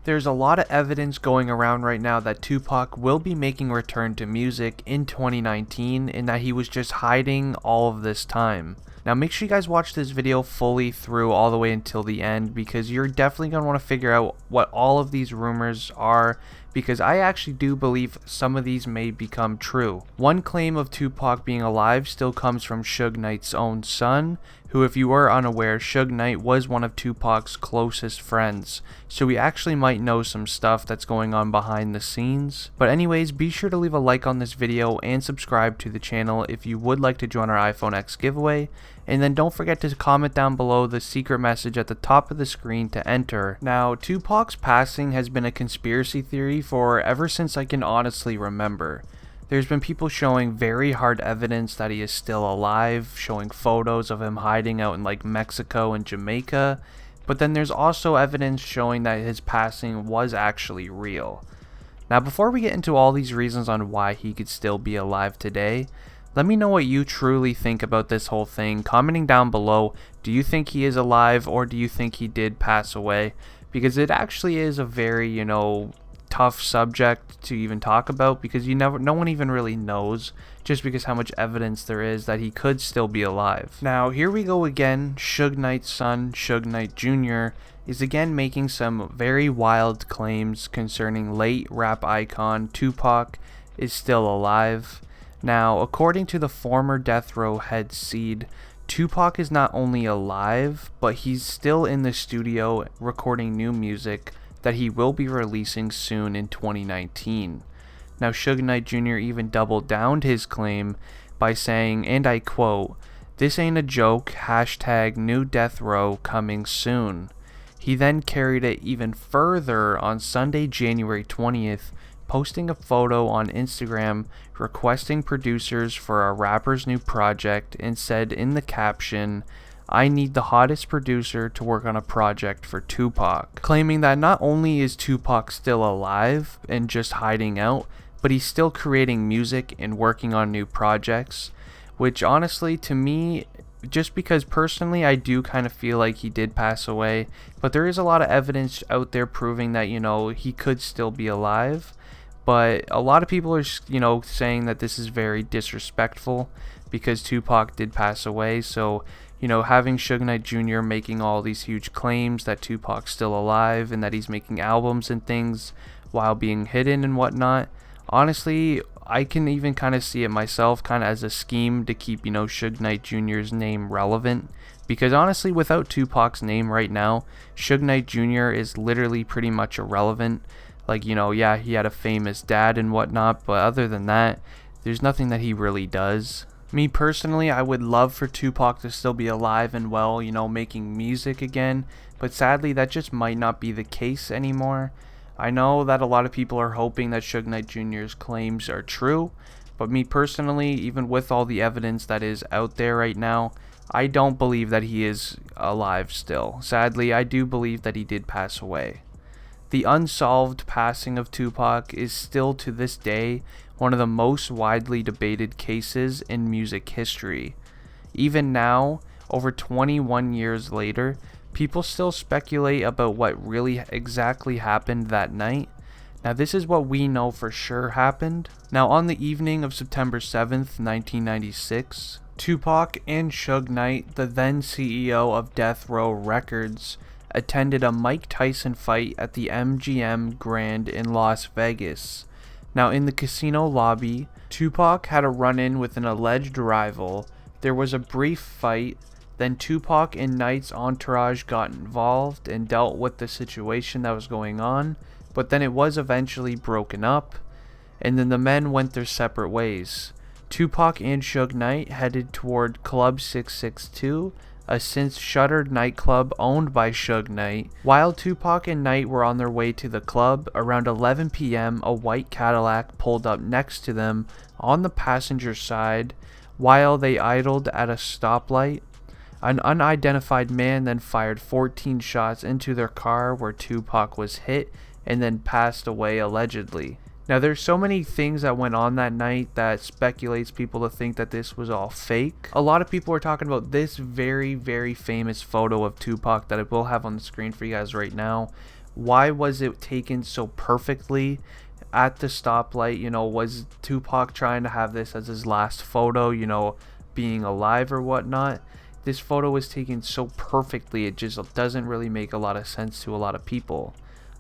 There's a lot of evidence going around right now that Tupac will be making a return to music in 2019 and that he was just hiding all of this time. Now make sure you guys watch this video fully through all the way until the end, because you're definitely going to want to figure out what all of these rumors are, because I actually do believe some of these may become true. One claim of Tupac being alive still comes from Suge Knight's own son, who, if you were unaware, Suge Knight was one of Tupac's closest friends, so we actually might know some stuff that's going on behind the scenes. But anyways, be sure to leave a like on this video and subscribe to the channel if you would like to join our iPhone X giveaway, and then don't forget to comment down below the secret message at the top of the screen to enter. Now, Tupac's passing has been a conspiracy theory for ever since I can honestly remember. There's been people showing very hard evidence that he is still alive, showing photos of him hiding out in like Mexico and Jamaica, but then there's also evidence showing that his passing was actually real. Now, before we get into all these reasons on why he could still be alive today, let me know what you truly think about this whole thing, commenting down below. Do you think he is alive, or do you think he did pass away? Because it actually is a very, tough subject to even talk about, because no one even really knows, just because how much evidence there is that he could still be alive. Now here we go again. Suge Knight's son, Suge Knight Jr., is again making some very wild claims concerning late rap icon Tupac is still alive. Now, according to the former Death Row head Seed, Tupac is not only alive, but he's still in the studio recording new music that he will be releasing soon in 2019. Now, Suge Knight Jr. even doubled down his claim by saying, and I quote, "This ain't a joke, hashtag new Death Row coming soon." He then carried it even further on Sunday, January 20th, posting a photo on Instagram requesting producers for a rapper's new project, and said in the caption, "I need the hottest producer to work on a project for Tupac," claiming that not only is Tupac still alive and just hiding out, but he's still creating music and working on new projects, which honestly, to me, just because personally I do kind of feel like he did pass away, but there is a lot of evidence out there proving that, he could still be alive. But a lot of people are, saying that this is very disrespectful because Tupac did pass away. So, having Suge Knight Jr. making all these huge claims that Tupac's still alive and that he's making albums and things while being hidden and whatnot, honestly, I can even kind of see it myself kind of as a scheme to keep, Suge Knight Jr.'s name relevant. Because honestly, without Tupac's name right now, Suge Knight Jr. is literally pretty much irrelevant. Like, yeah, he had a famous dad and whatnot, but other than that, there's nothing that he really does. Me personally, I would love for Tupac to still be alive and well, making music again, but sadly that just might not be the case anymore. I know that a lot of people are hoping that Suge Knight Jr.'s claims are true, but me personally, even with all the evidence that is out there right now, I don't believe that he is alive still. Sadly, I do believe that he did pass away. The unsolved passing of Tupac is still to this day one of the most widely debated cases in music history. Even now, over 21 years later, people still speculate about what really exactly happened that night. Now, this is what we know for sure happened. Now, on the evening of September 7th, 1996, Tupac and Suge Knight, the then CEO of Death Row Records, attended a Mike Tyson fight at the MGM Grand in Las Vegas. Now, in the casino lobby, Tupac had a run-in with an alleged rival. There was a brief fight, then Tupac and Knight's entourage got involved and dealt with the situation that was going on, but then it was eventually broken up, and then the men went their separate ways. Tupac and Suge Knight headed toward Club 662, a since shuttered nightclub owned by Suge Knight. While Tupac and Knight were on their way to the club, around 11 p.m. a white Cadillac pulled up next to them on the passenger side while they idled at a stoplight. An unidentified man then fired 14 shots into their car where Tupac was hit and then passed away allegedly. Now, there's so many things that went on that night that speculates people to think that this was all fake. A lot of people are talking about this very, very famous photo of Tupac that I will have on the screen for you guys right now, Why was it taken so perfectly at the stoplight? You know, was Tupac trying to have this as his last photo, you know, being alive or whatnot? This photo was taken so perfectly, it just doesn't really make a lot of sense to a lot of people.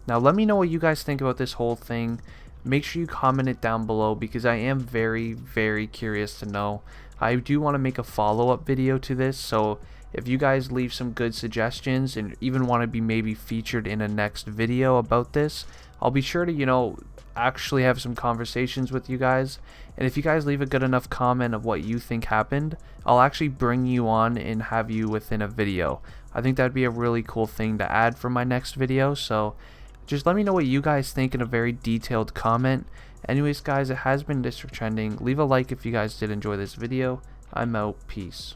Now let me know what you guys think about this whole thing. Make sure you comment it down below, because I am very curious to know. I do want to make a follow-up video to this, so if you guys leave some good suggestions and even want to be maybe featured in a next video about this, I'll be sure to, you know, actually have some conversations with you guys. And if you guys leave a good enough comment of what you think happened, I'll actually bring you on and have you within a video. I think that'd be a really cool thing to add for my next video, so just let me know what you guys think in a very detailed comment. Anyways guys, it has been District Trending. Leave a like if you guys did enjoy this video. I'm out. Peace.